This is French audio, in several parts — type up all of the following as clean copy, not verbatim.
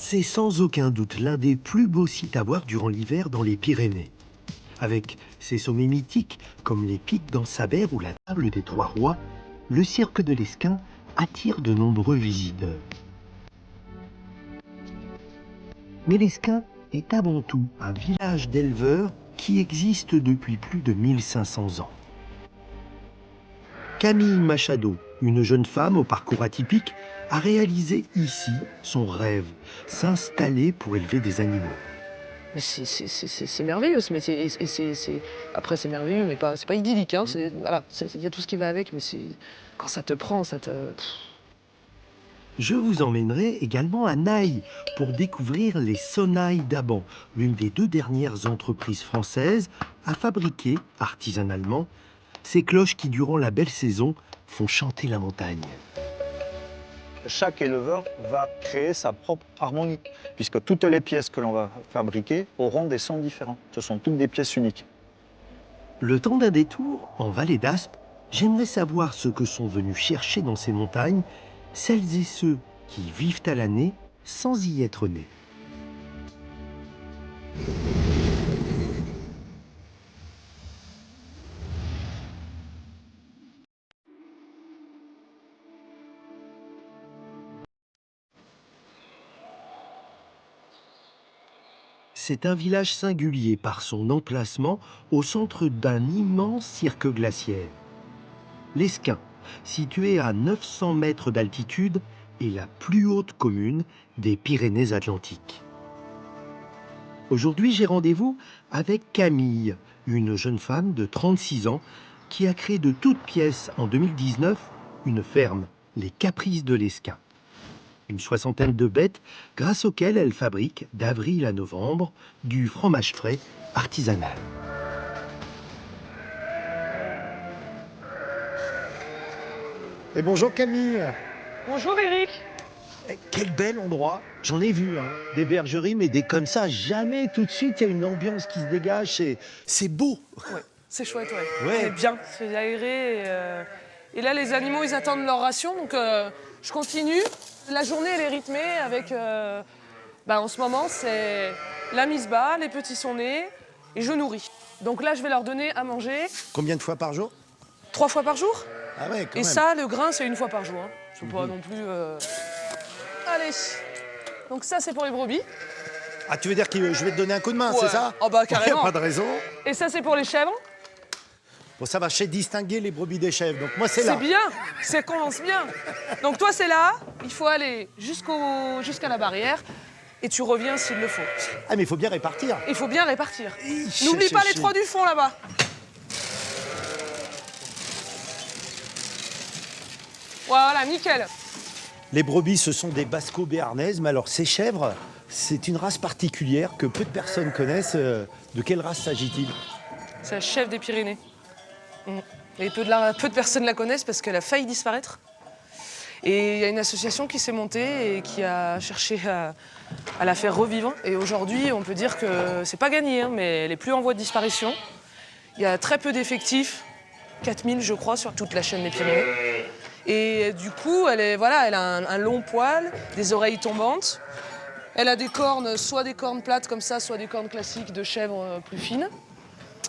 C'est sans aucun doute l'un des plus beaux sites à voir durant l'hiver dans les Pyrénées. Avec ses sommets mythiques, comme les pics d'Ansabert ou la table des Trois Rois, le cirque de l'Esquin attire de nombreux visiteurs. Mais l'Esquin est avant tout un village d'éleveurs qui existe depuis plus de 1500 ans. Camille Machado, une jeune femme au parcours atypique, a réalisé ici son rêve, s'installer pour élever des animaux. Mais c'est merveilleux ce métier. Après, c'est merveilleux, mais c'est pas idyllique. Hein. Voilà, il y a tout ce qui va avec, mais quand ça te prend, ça te... Je vous emmènerai également à Naï pour découvrir les Sonnailles d'Aban, l'une des 2 dernières entreprises françaises à fabriquer, artisanalement, ces cloches qui, durant la belle saison, font chanter la montagne. Chaque éleveur va créer sa propre harmonie, puisque toutes les pièces que l'on va fabriquer auront des sons différents. Ce sont toutes des pièces uniques. Le temps d'un détour, en vallée d'Aspe, j'aimerais savoir ce que sont venus chercher dans ces montagnes celles et ceux qui vivent à l'année sans y être nés. C'est un village singulier par son emplacement au centre d'un immense cirque glaciaire. L'Esquin, situé à 900 mètres d'altitude, est la plus haute commune des Pyrénées-Atlantiques. Aujourd'hui, j'ai rendez-vous avec Camille, une jeune femme de 36 ans qui a créé de toutes pièces en 2019 une ferme, les Caprices de l'Esquin. Une soixantaine de bêtes grâce auxquelles elle fabrique, d'avril à novembre, du fromage frais artisanal. Et bonjour Camille. Bonjour Eric. Quel bel endroit. J'en ai vu, hein. Des bergeries, mais des comme ça, jamais tout de suite, il y a une ambiance qui se dégage. C'est beau. Ouais, c'est chouette, ouais. Ouais. C'est bien, c'est aéré. Et là, les animaux, ils attendent leur ration, donc je continue. La journée, elle est rythmée avec... en ce moment, c'est la mise bas, les petits sont nés, et je nourris. Donc là, je vais leur donner à manger Combien de fois par jour? 3 fois par jour. Ah ouais, quand Et même. ça, le grain, c'est 1 fois par jour. Hein. C'est pas non plus... Allez. Donc ça, c'est pour les brebis. Ah, tu veux dire que je vais te donner un coup de main, Ouais. c'est ça? Oh bah, carrément. Pas de raison. Et ça, c'est pour les chèvres. Bon, ça va, je sais distinguer les brebis des chèvres. Donc moi, c'est là. C'est bien, ça commence bien. Donc toi, c'est là, il faut aller jusqu'à la barrière et tu reviens s'il le faut. Ah, mais il faut bien répartir. Il faut bien répartir. N'oublie pas les 3 du fond là-bas. Voilà, nickel. Les brebis, ce sont des basco-béarnaises, mais alors ces chèvres, c'est une race particulière que peu de personnes connaissent. De quelle race s'agit-il? C'est la chèvre des Pyrénées. Et peu de personnes la connaissent parce qu'elle a failli disparaître. Et il y a une association qui s'est montée et qui a cherché à la faire revivre. Et aujourd'hui, on peut dire que c'est pas gagné, hein, mais elle est plus en voie de disparition. Il y a très peu d'effectifs, 4000 je crois, sur toute la chaîne des Pyrénées. Et du coup, elle a un long poil, des oreilles tombantes. Elle a des cornes, soit des cornes plates comme ça, soit des cornes classiques de chèvre plus fines.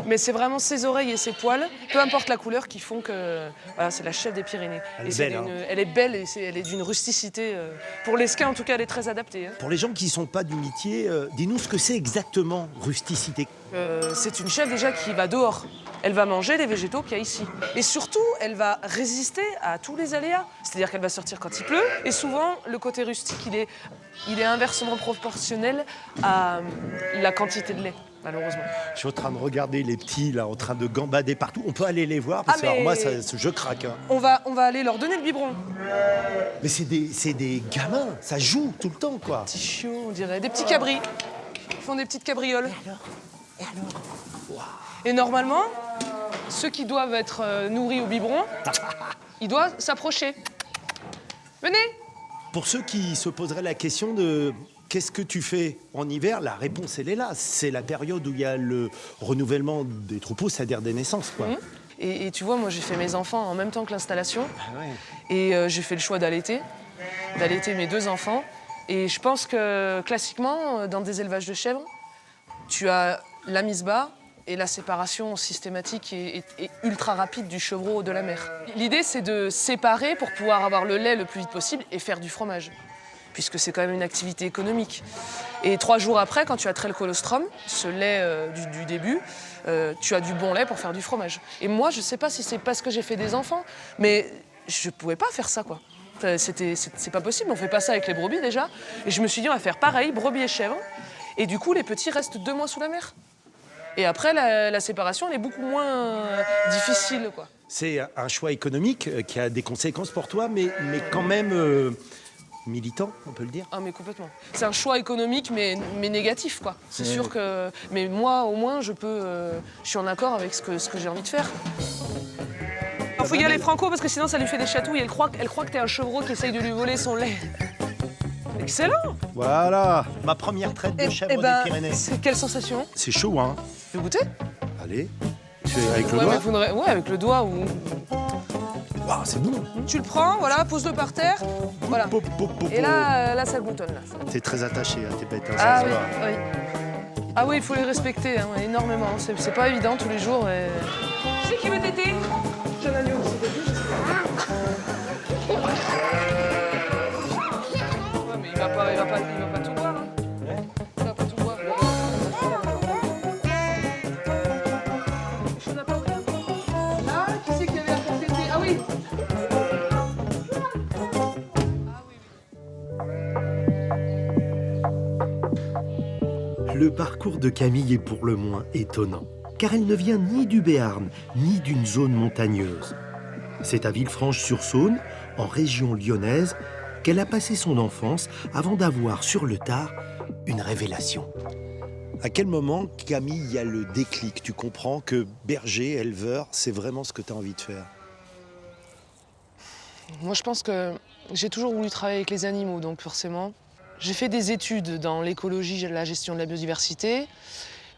Mais c'est vraiment ses oreilles et ses poils, peu importe la couleur, qui font que voilà, c'est la chèvre des Pyrénées. Elle est belle, hein. Elle est belle et elle est d'une rusticité. Pour l'Esquin, en tout cas, elle est très adaptée. Hein. Pour les gens qui ne sont pas du métier, dis-nous ce que c'est exactement, rusticité. C'est une chèvre déjà qui va dehors. Elle va manger les végétaux qu'il y a ici. Et surtout, elle va résister à tous les aléas. C'est-à-dire qu'elle va sortir quand il pleut. Et souvent, le côté rustique, il est inversement proportionnel à la quantité de lait, malheureusement. Je suis en train de regarder les petits, là, en train de gambader partout. On peut aller les voir, parce que alors, moi, je craque. Hein. On va aller leur donner le biberon. Mais c'est des gamins, ça joue tout le temps, quoi. Petits chiots, on dirait. Des petits cabris. Ils font des petites cabrioles. Et alors wow. Et normalement, ceux qui doivent être nourris au biberon, ils doivent s'approcher. Venez. Pour ceux qui se poseraient la question de qu'est-ce que tu fais en hiver, la réponse, elle est là. C'est la période où il y a le renouvellement des troupeaux, c'est-à-dire des naissances, quoi. Et tu vois, moi, j'ai fait mes enfants en même temps que l'installation. Ah ouais. Et j'ai fait le choix d'allaiter mes 2 enfants. Et je pense que classiquement, dans des élevages de chèvres, tu as la mise bas et la séparation systématique et ultra rapide du chevreau de la mère. L'idée, c'est de séparer pour pouvoir avoir le lait le plus vite possible et faire du fromage, puisque c'est quand même une activité économique. Et 3 jours après, quand tu as trait le colostrum, ce lait du début, tu as du bon lait pour faire du fromage. Et moi, je ne sais pas si c'est parce que j'ai fait des enfants, mais je ne pouvais pas faire ça, quoi. C'est pas possible, on ne fait pas ça avec les brebis déjà. Et je me suis dit, on va faire pareil, brebis et chèvres. Et du coup, les petits restent 2 mois sous la mère. Et après, la séparation, elle est beaucoup moins difficile, quoi. C'est un choix économique qui a des conséquences pour toi, mais quand même militant, on peut le dire. Ah mais complètement. C'est un choix économique mais négatif, quoi. C'est sûr que... Mais moi, au moins, je suis en accord avec ce que j'ai envie de faire. Il faut y aller franco parce que sinon ça lui fait des chatouilles. Elle croit que t'es un chevreau qui essaye de lui voler son lait. Excellent. Voilà, ma première traite de chèvre des Pyrénées. Quelle sensation? C'est chaud, hein? Tu veux goûter? Allez, tu fais avec le doigt? Ouais, avec le doigt ou... Waouh, c'est bon. Tu le prends, voilà, pose-le par terre. Voilà. Et là, ça gloutonne, là. T'es très attaché à tes bêtes, hein, Ah ça se oui, voit. oui. Ah oui, il faut les respecter, hein, énormément. C'est pas évident tous les jours. Et... Qui c'est qui veut téter? Jeune agneau, c'est pas tout. Ouais, mais il va pas tout boire. Hein. Il va pas tout boire. On n'a pas ouvert. Là, qui c'est qui avait à faire téter? Ah oui. Le parcours de Camille est pour le moins étonnant, car elle ne vient ni du Béarn, ni d'une zone montagneuse. C'est à Villefranche-sur-Saône, en région lyonnaise, qu'elle a passé son enfance avant d'avoir sur le tard une révélation. À quel moment, Camille, il y a le déclic? Tu comprends que berger, éleveur, c'est vraiment ce que tu as envie de faire? Moi, je pense que j'ai toujours voulu travailler avec les animaux, donc forcément. J'ai fait des études dans l'écologie et la gestion de la biodiversité.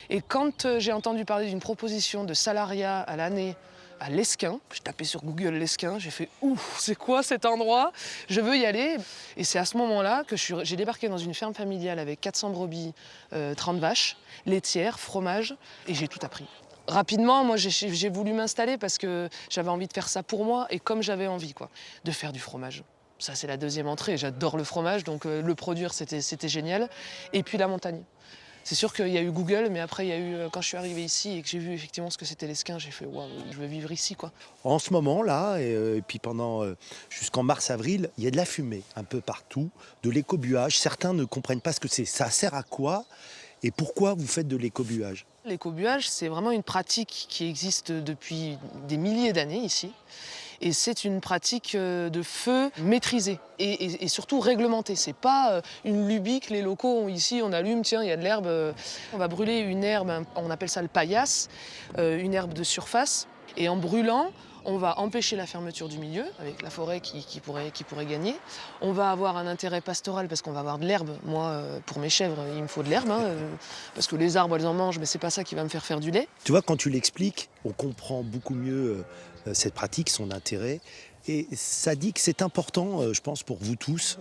Et quand j'ai entendu parler d'une proposition de salariat à l'année à l'Esquin, j'ai tapé sur Google l'Esquin, j'ai fait « Ouf, c'est quoi cet endroit? Je veux y aller ». Et c'est à ce moment-là que j'ai débarqué dans une ferme familiale avec 400 brebis, 30 vaches, laitières, fromage, et j'ai tout appris. Rapidement, moi, j'ai voulu m'installer parce que j'avais envie de faire ça pour moi et comme j'avais envie, quoi, de faire du fromage. Ça, c'est la deuxième entrée. J'adore le fromage, donc le produire, c'était génial. Et puis la montagne. C'est sûr qu'il y a eu Google, mais après, il y a eu, quand je suis arrivée ici et que j'ai vu effectivement ce que c'était l'Esquin, j'ai fait « Waouh, je veux vivre ici, quoi ». En ce moment, là, et puis pendant jusqu'en mars-avril, il y a de la fumée un peu partout, de l'écobuage. Certains ne comprennent pas ce que c'est. Ça sert à quoi et pourquoi vous faites de l'écobuage? L'écobuage, c'est vraiment une pratique qui existe depuis des milliers d'années ici. Et c'est une pratique de feu maîtrisée et surtout réglementée. C'est pas une lubie que les locaux ont ici, on allume, tiens, il y a de l'herbe. On va brûler une herbe, on appelle ça le paillasse, une herbe de surface. Et en brûlant, on va empêcher la fermeture du milieu, avec la forêt qui pourrait gagner. On va avoir un intérêt pastoral parce qu'on va avoir de l'herbe. Moi, pour mes chèvres, il me faut de l'herbe, hein, parce que les arbres, elles en mangent, mais c'est pas ça qui va me faire du lait. Tu vois, quand tu l'expliques, on comprend beaucoup mieux cette pratique, son intérêt. Et ça dit que c'est important, je pense, pour vous tous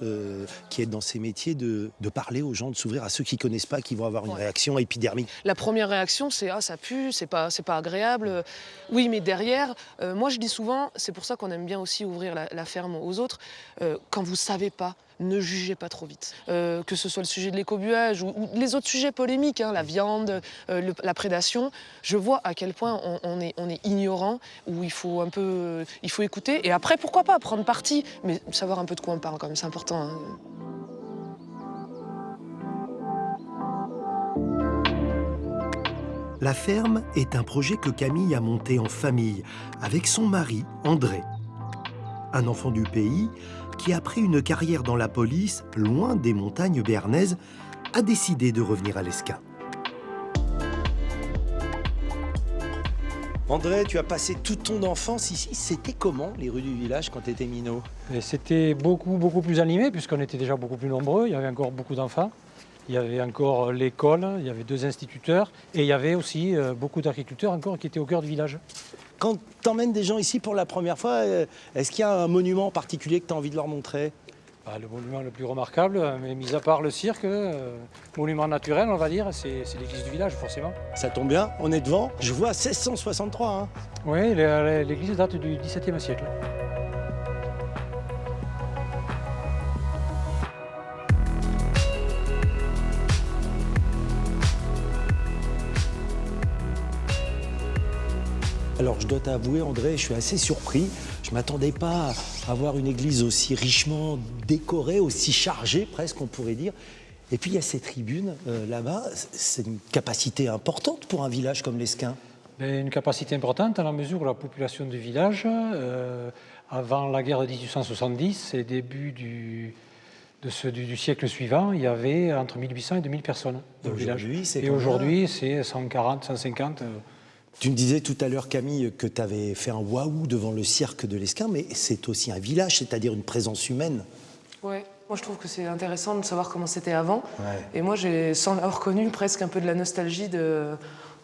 qui êtes dans ces métiers, de parler aux gens, de s'ouvrir à ceux qui ne connaissent pas, qui vont avoir une réaction épidermique. La première réaction, c'est « Ah, ça pue, c'est pas agréable ». Oui, mais derrière, moi je dis souvent, c'est pour ça qu'on aime bien aussi ouvrir la ferme aux autres, quand vous ne savez pas, ne jugez pas trop vite. Que ce soit le sujet de l'écobuage ou les autres sujets polémiques, hein, la viande, la prédation, je vois à quel point on est ignorant, où il faut écouter. Et après, pourquoi pas prendre parti, mais savoir un peu de quoi on parle quand même, c'est important. Hein. La ferme est un projet que Camille a monté en famille avec son mari, André. Un enfant du pays qui, après une carrière dans la police, loin des montagnes béarnaises, a décidé de revenir à l'Esquin. André, tu as passé toute ton enfance ici. C'était comment, les rues du village, quand tu étais minot? C'était beaucoup plus animé, puisqu'on était déjà beaucoup plus nombreux. Il y avait encore beaucoup d'enfants. Il y avait encore l'école, il y avait 2 instituteurs. Et il y avait aussi beaucoup d'agriculteurs encore qui étaient au cœur du village. Quand tu emmènes des gens ici pour la première fois, est-ce qu'il y a un monument particulier que tu as envie de leur montrer? Le monument le plus remarquable, mais mis à part le cirque, monument naturel, on va dire, c'est l'église du village, forcément. Ça tombe bien, on est devant. Je vois 1663. Hein. Oui, l'église date du XVIIe siècle. Alors je dois t'avouer, André, je suis assez surpris. Je ne m'attendais pas à voir une église aussi richement décorée, aussi chargée presque, on pourrait dire. Et puis il y a ces tribunes là-bas, c'est une capacité importante pour un village comme l'Esquin. Une capacité importante à la mesure où la population du village, avant la guerre de 1870 et début du siècle suivant, il y avait entre 1800 et 2000 personnes dans le village. Et aujourd'hui, c'est 140, 150. Tu me disais tout à l'heure, Camille, que tu avais fait un waouh devant le cirque de l'Esquin, mais c'est aussi un village, c'est-à-dire une présence humaine. Ouais, moi je trouve que c'est intéressant de savoir comment c'était avant. Ouais. Et moi, sans l'avoir connu, presque un peu de la nostalgie de...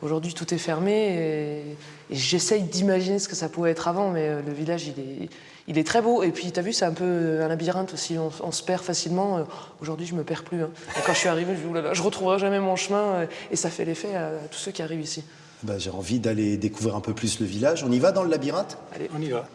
Aujourd'hui, tout est fermé et j'essaye d'imaginer ce que ça pouvait être avant, mais le village, il est très beau. Et puis, tu as vu, c'est un peu un labyrinthe aussi, on se perd facilement. Aujourd'hui, je me perds plus. Hein. Et quand je suis arrivée, je me dis, oulala, je retrouverai jamais mon chemin. Et ça fait l'effet à tous ceux qui arrivent ici. J'ai envie d'aller découvrir un peu plus le village. On y va dans le labyrinthe ? Allez, On y va.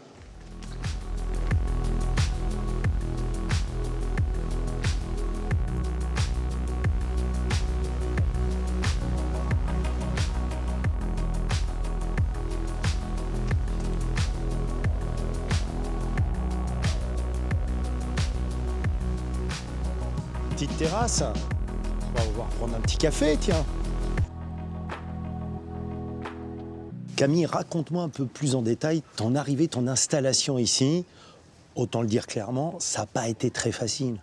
Petite terrasse. On va pouvoir prendre un petit café, tiens. Camille, raconte-moi un peu plus en détail ton arrivée, ton installation ici. Autant le dire clairement, ça n'a pas été très facile.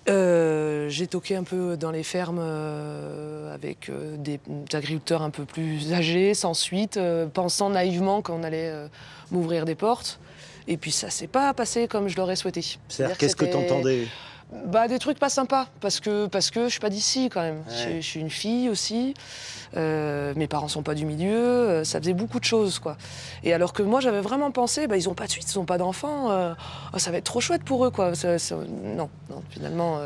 J'ai toqué un peu dans les fermes avec des agriculteurs un peu plus âgés, sans suite, pensant naïvement qu'on allait m'ouvrir des portes. Et puis ça s'est pas passé comme je l'aurais souhaité. C'est-à-dire, qu'est-ce que tu entendais ? Des trucs pas sympas, parce que je suis pas d'ici quand même. Ouais. Je suis une fille aussi, mes parents sont pas du milieu, ça faisait beaucoup de choses, quoi. Et alors que moi j'avais vraiment pensé, ils ont pas de suite, ils ont pas d'enfants, ça va être trop chouette pour eux, quoi. Non, finalement.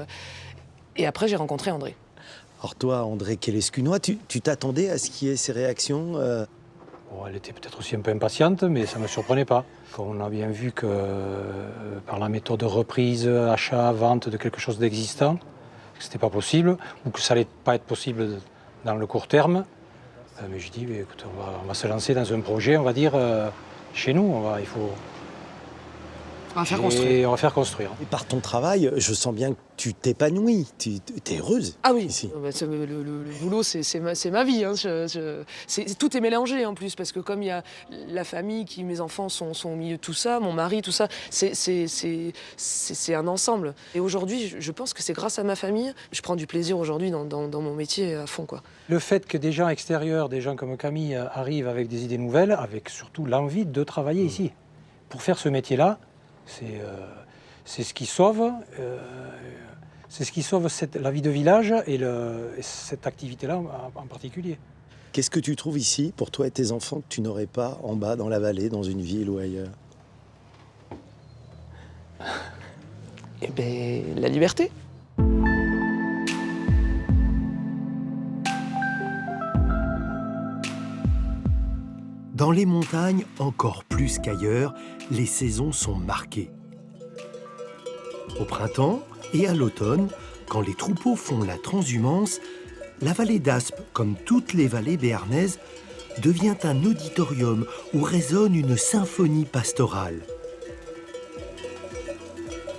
Et après j'ai rencontré André. Alors toi, André Quélescunois, tu t'attendais à ce qu'il y ait ces réactions Bon, elle était peut-être aussi un peu impatiente, mais ça ne me surprenait pas. Quand on a bien vu que par la méthode de reprise, achat, vente de quelque chose d'existant, que ce n'était pas possible, ou que ça n'allait pas être possible dans le court terme, mais je dis, écoute, on va se lancer dans un projet, on va dire, chez nous. Il faut... On va faire construire. On va faire construire. Et par ton travail, je sens bien que tu t'épanouis, tu es heureuse Ah oui, ici. le boulot, c'est ma vie. Hein. Tout est mélangé en plus, parce que comme il y a la famille, mes enfants sont au milieu de tout ça, mon mari, tout ça, c'est un ensemble. Et aujourd'hui, je pense que c'est grâce à ma famille, je prends du plaisir aujourd'hui dans mon métier à fond, quoi. Le fait que des gens extérieurs, des gens comme Camille, arrivent avec des idées nouvelles, avec surtout l'envie de travailler ici. Pour faire ce métier-là, c'est ce qui sauve, la vie de village et cette activité-là en particulier. Qu'est-ce que tu trouves ici, pour toi et tes enfants, que tu n'aurais pas en bas, dans la vallée, dans une ville ou ailleurs ? La liberté. Dans les montagnes, encore plus qu'ailleurs, les saisons sont marquées. Au printemps et à l'automne, quand les troupeaux font la transhumance, la vallée d'Aspe, comme toutes les vallées béarnaises, devient un auditorium où résonne une symphonie pastorale.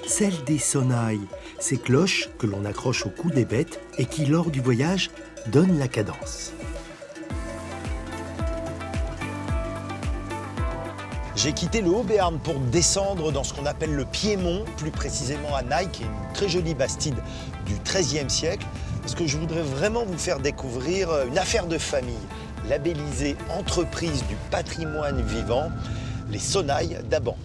Celle des sonnailles, ces cloches que l'on accroche au cou des bêtes et qui, lors du voyage, donnent la cadence. J'ai quitté le Haut-Béarn pour descendre dans ce qu'on appelle le Piémont, plus précisément à Naï, qui est une très jolie bastide du XIIIe siècle, parce que je voudrais vraiment vous faire découvrir une affaire de famille, labellisée entreprise du patrimoine vivant, les sonnailles d'Aban.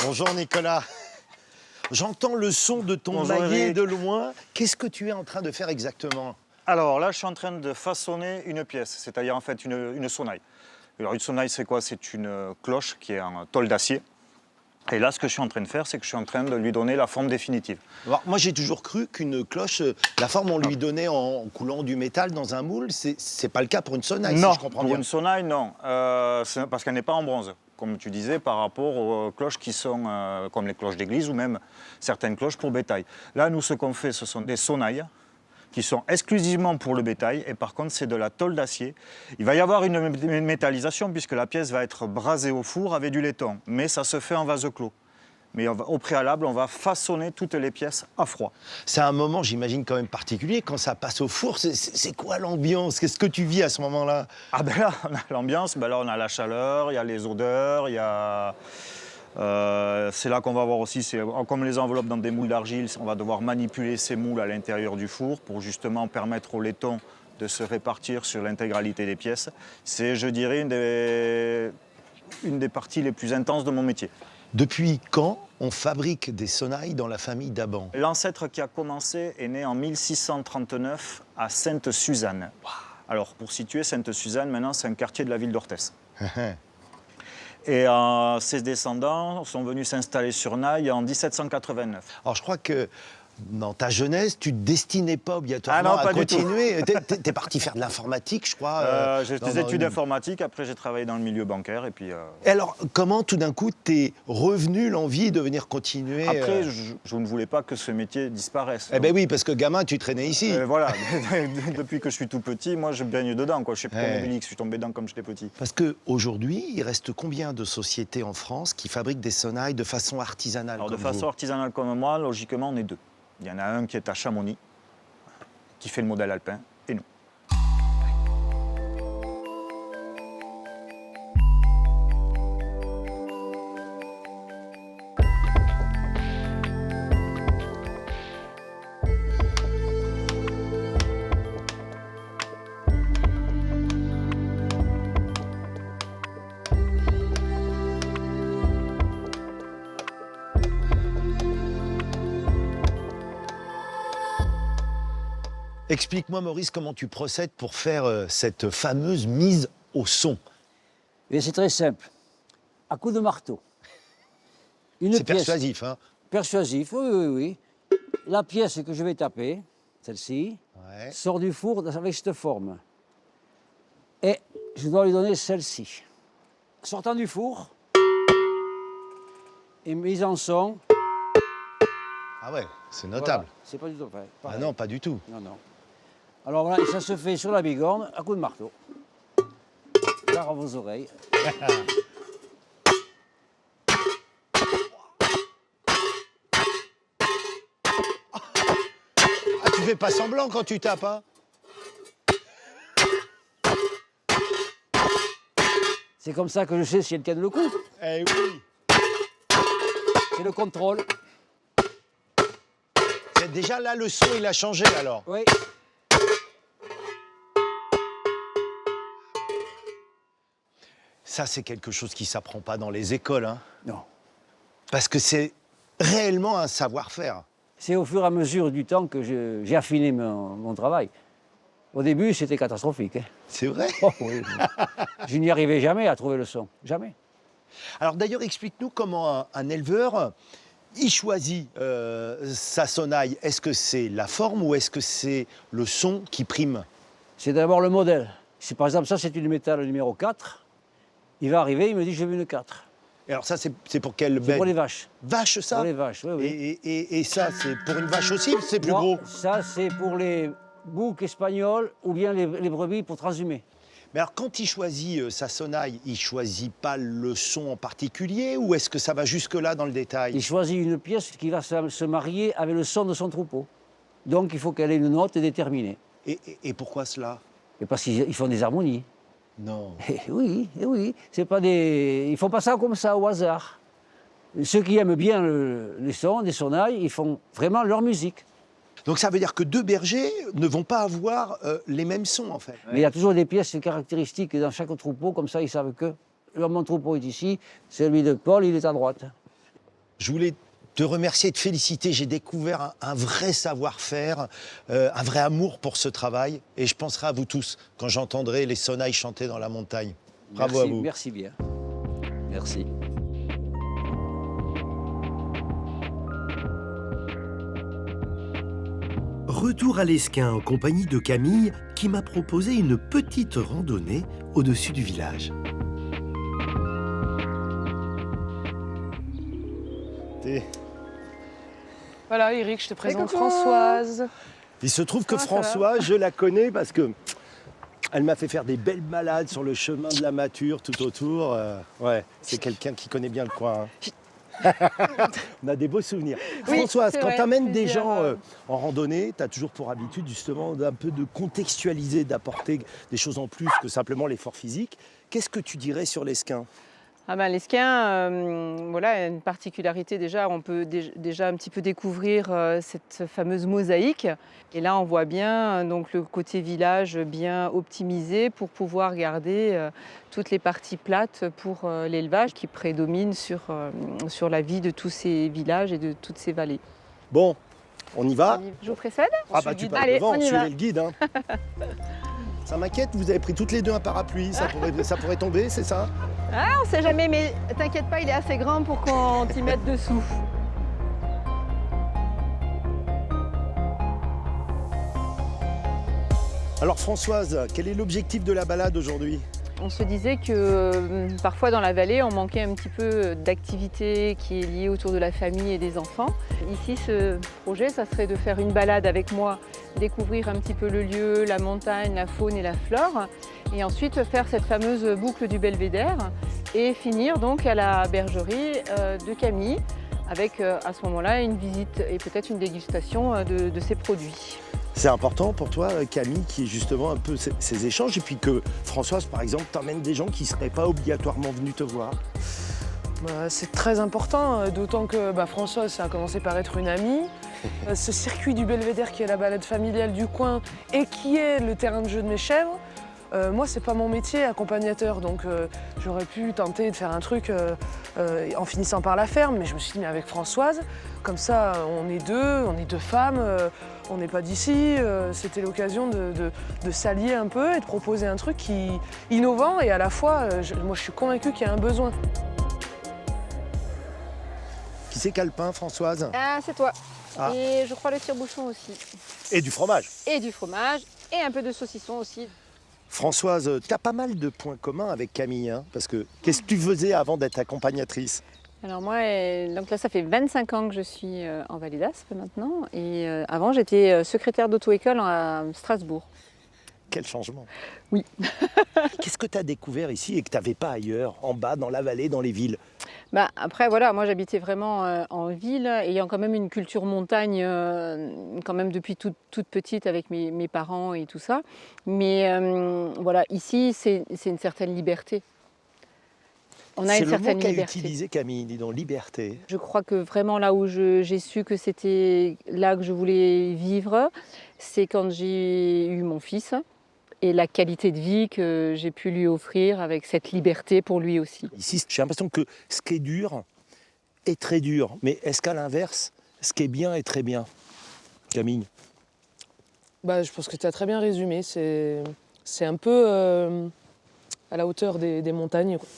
Bonjour Nicolas. J'entends le son de ton Bonjour, maillet Eric. de loin. Qu'est-ce que tu es en train de faire exactement ? Alors là, je suis en train de façonner une pièce, c'est-à-dire en fait une sonnaille. Alors une sonnaille, c'est quoi? C'est une cloche qui est en tôle d'acier. Et là, ce que je suis en train de faire, c'est que je suis en train de lui donner la forme définitive. Alors, moi, j'ai toujours cru qu'une cloche, la forme, on lui donnait en coulant du métal dans un moule. C'est pas le cas pour une sonnaille, Non, si je comprends pour bien. une sonnaille, non. C'est parce qu'elle n'est pas en bronze, comme tu disais, par rapport aux cloches qui sont comme les cloches d'église ou même certaines cloches pour bétail. Là, nous, ce qu'on fait, ce sont des sonnailles qui sont exclusivement pour le bétail, et par contre, c'est de la tôle d'acier. Il va y avoir une métallisation, puisque la pièce va être brasée au four avec du laiton, mais ça se fait en vase clos. Mais au préalable, on va façonner toutes les pièces à froid. C'est un moment, j'imagine, quand même particulier. Quand ça passe au four, c'est quoi l'ambiance? Qu'est-ce que tu vis à ce moment-là? Ah ben là, on a l'ambiance, ben là, on a la chaleur, il y a les odeurs, il y a... c'est là qu'on va voir aussi, comme les enveloppes dans des moules d'argile, on va devoir manipuler ces moules à l'intérieur du four pour justement permettre au laiton de se répartir sur l'intégralité des pièces. C'est, je dirais, une des parties les plus intenses de mon métier. Depuis quand on fabrique des sonnailles dans la famille d'Aban? L'ancêtre qui a commencé est né en 1639 à Sainte-Suzanne. Alors, pour situer Sainte-Suzanne, maintenant, c'est un quartier de la ville d'Orthès. Et ses descendants sont venus s'installer sur Naï en 1789. Alors, je crois que dans ta jeunesse, tu ne te destinais pas obligatoirement Ah non, pas à du tout. continuer. T'es parti faire de l'informatique, je crois. J'ai dans des études une- informatiques, après j'ai travaillé dans le milieu bancaire. Et puis, Et alors, comment tout d'un coup t'es revenu l'envie de venir continuer après, je ne voulais pas que ce métier disparaisse. Eh ben oui, parce que gamin, tu traînais ici. Voilà, depuis que je suis tout petit, moi je baigne dedans. Quoi. Je sais pas Ouais. comment Obélix, je suis tombé dedans comme j'étais petit. Parce qu'aujourd'hui, il reste combien de sociétés en France qui fabriquent des sonnailles de façon artisanale Alors de comme façon vous artisanale comme moi, logiquement on est deux. Il y en a un qui est à Chamonix, qui fait le modèle alpin, et nous. Explique-moi, Maurice, comment tu procèdes pour faire cette fameuse mise au son. Et c'est très simple. À coup de marteau. Une C'est pièce persuasif, hein? persuasif, oui, oui, oui. La pièce que je vais taper, celle-ci, Ouais. sort du four avec cette forme. Et je dois lui donner celle-ci. Sortant du four, et mise en son. Ah ouais, c'est Voilà. notable. C'est pas du tout pareil. Ah non, pas du tout. Non, non. Alors voilà, et ça se fait sur la bigorne, à coup de marteau. Gare à vos oreilles. Ah, tu fais pas semblant quand tu tapes, hein? C'est comme ça que je sais si elle tienne le coup. Eh oui. C'est le contrôle. Déjà là, le son, il a changé alors. Oui. Ça, c'est quelque chose qui s'apprend pas dans les écoles, hein? Non. Parce que c'est réellement un savoir-faire. C'est au fur et à mesure du temps que j'ai affiné mon travail. Au début, c'était catastrophique. Hein. C'est vrai. Oh, oui. Je n'y arrivais jamais à trouver le son. Jamais. Alors d'ailleurs, explique-nous comment un éleveur, il choisit sa sonnaille. Est-ce que c'est la forme ou est-ce que c'est le son qui prime? C'est d'abord le modèle. Si par exemple, ça, c'est une métal numéro 4, il va arriver, il me dit, je veux une 4. Et alors ça, c'est pour quelle C'est bête? pour les vaches. Vache, ça? Pour les vaches, oui, oui. Et ça, c'est pour une vache aussi, c'est plus Non, gros? ça, c'est pour les boucs espagnols ou bien les brebis pour transhumer. Mais alors, quand il choisit sa sonnaille, il choisit pas le son en particulier ou est-ce que ça va jusque-là dans le détail? Il choisit une pièce qui va se marier avec le son de son troupeau. Donc, il faut qu'elle ait une note déterminée. Et pourquoi cela? Et parce qu'ils font des harmonies. Non. Eh oui. C'est pas des... Ils font pas ça comme ça au hasard. Ceux qui aiment bien les sons, des sonnailles, ils font vraiment leur musique. Donc ça veut dire que deux bergers ne vont pas avoir les mêmes sons en fait. Mais il y a toujours des pièces caractéristiques dans chaque troupeau, comme ça ils savent que mon troupeau est ici, celui de Paul, il est à droite. Je voulais te remercier et te féliciter. J'ai découvert un vrai savoir-faire, un vrai amour pour ce travail. Et je penserai à vous tous quand j'entendrai les sonnailles chanter dans la montagne. Bravo à vous. Merci bien. Merci. Retour à l'Esquin en compagnie de Camille qui m'a proposé une petite randonnée au-dessus du village. Voilà, Eric, je te présente Françoise. Il se trouve que Ça va Françoise, je la connais parce que elle m'a fait faire des belles balades sur le chemin de la Mature tout autour. Ouais, c'est quelqu'un qui connaît bien le coin. Hein. On a des beaux souvenirs. Oui, Françoise, c'est quand vrai, tu amènes des plusieurs, gens en randonnée, tu as toujours pour habitude justement d'un peu de contextualiser, d'apporter des choses en plus que simplement l'effort physique. Qu'est-ce que tu dirais sur l'Esquin ? L'Esquin, voilà, a une particularité déjà, on peut déjà un petit peu découvrir cette fameuse mosaïque. Et là, on voit bien donc, le côté village bien optimisé pour pouvoir garder toutes les parties plates pour l'élevage qui prédomine sur la vie de tous ces villages et de toutes ces vallées. Bon, on y va ? Je vous précède ? Ah bah tu passes Allez, devant, on y suivez va. le guide. Hein. Ça m'inquiète, vous avez pris toutes les deux un parapluie, ça pourrait tomber, c'est ça ? Ah, on sait jamais, mais t'inquiète pas, il est assez grand pour qu'on t'y mette dessous. Alors Françoise, quel est l'objectif de la balade aujourd'hui ? On se disait que parfois dans la vallée, on manquait un petit peu d'activité qui est liée autour de la famille et des enfants. Ici, ce projet, ça serait de faire une balade avec moi, découvrir un petit peu le lieu, la montagne, la faune et la flore, et ensuite faire cette fameuse boucle du Belvédère et finir donc à la bergerie de Camille avec à ce moment-là une visite et peut-être une dégustation de ses produits. C'est important pour toi, Camille, qui est justement un peu ces échanges, et puis que Françoise, par exemple, t'emmène des gens qui ne seraient pas obligatoirement venus te voir. C'est très important, d'autant que Françoise, ça a commencé par être une amie. Ce circuit du Belvédère qui est la balade familiale du coin et qui est le terrain de jeu de mes chèvres, moi, c'est pas mon métier, accompagnateur, donc j'aurais pu tenter de faire un truc en finissant par la ferme, mais je me suis dit, mais avec Françoise, comme ça, on est deux femmes, on n'est pas d'ici, c'était l'occasion de s'allier un peu et de proposer un truc innovant et à la fois, moi je suis convaincue qu'il y a un besoin. Qui c'est Calpin, Françoise ? Ah, c'est toi. Ah. Et je crois le tire-bouchon aussi. Et du fromage. Et du fromage, et un peu de saucisson aussi. Françoise, tu as pas mal de points communs avec Camille, hein, parce que qu'est-ce que tu faisais avant d'être accompagnatrice ? Alors moi, donc là, ça fait 25 ans que je suis en Vallée d'Aspe maintenant. Et avant, j'étais secrétaire d'auto-école à Strasbourg. Quel changement. Oui. Qu'est-ce que tu as découvert ici et que tu n'avais pas ailleurs, en bas, dans la vallée, dans les villes ? Après, voilà, moi j'habitais vraiment en ville, ayant quand même une culture montagne, quand même depuis toute petite avec mes parents et tout ça. Mais voilà, ici, c'est une certaine liberté. On a une certaine qu'a liberté. utilisé Camille, dis donc, liberté. Je crois que vraiment là où j'ai su que c'était là que je voulais vivre, c'est quand j'ai eu mon fils et la qualité de vie que j'ai pu lui offrir avec cette liberté pour lui aussi. Ici, j'ai l'impression que ce qui est dur est très dur. Mais est-ce qu'à l'inverse, ce qui est bien est très bien ? Camille ? Je pense que tu as très bien résumé, c'est un peu à la hauteur des montagnes, quoi.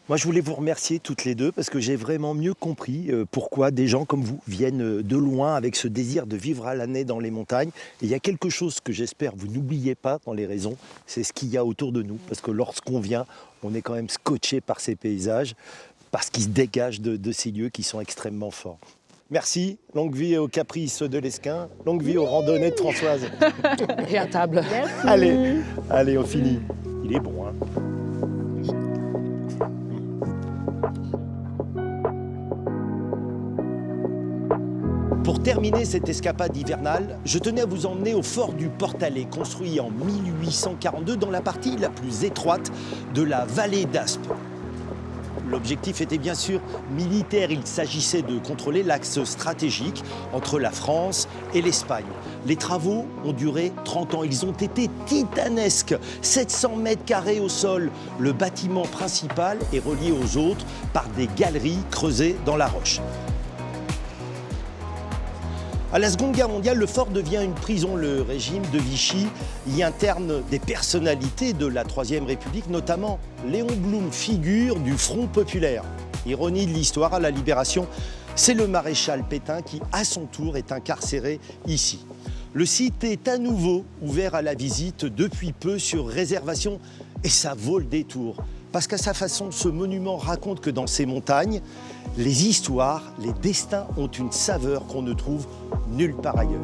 Moi, je voulais vous remercier toutes les deux parce que j'ai vraiment mieux compris pourquoi des gens comme vous viennent de loin avec ce désir de vivre à l'année dans les montagnes. Et il y a quelque chose que j'espère vous n'oubliez pas dans les raisons, c'est ce qu'il y a autour de nous. Parce que lorsqu'on vient, on est quand même scotché par ces paysages, parce qu'ils se dégagent de ces lieux qui sont extrêmement forts. Merci, longue vie aux caprices de l'Esquin, longue vie aux randonnées de Françoise. Et à table. Allez, on finit. Il est bon, hein. Pour terminer cette escapade hivernale, je tenais à vous emmener au fort du Portalet, construit en 1842 dans la partie la plus étroite de la vallée d'Aspe. L'objectif était bien sûr militaire, il s'agissait de contrôler l'axe stratégique entre la France et l'Espagne. Les travaux ont duré 30 ans, ils ont été titanesques, 700 mètres carrés au sol. Le bâtiment principal est relié aux autres par des galeries creusées dans la roche. À la Seconde Guerre mondiale, le fort devient une prison. Le régime de Vichy y interne des personnalités de la Troisième République, notamment Léon Blum, figure du Front populaire. Ironie de l'histoire, à la Libération, c'est le maréchal Pétain qui, à son tour, est incarcéré ici. Le site est à nouveau ouvert à la visite depuis peu sur réservation et ça vaut le détour. Parce qu'à sa façon, ce monument raconte que dans ces montagnes, les histoires, les destins ont une saveur qu'on ne trouve nulle part ailleurs.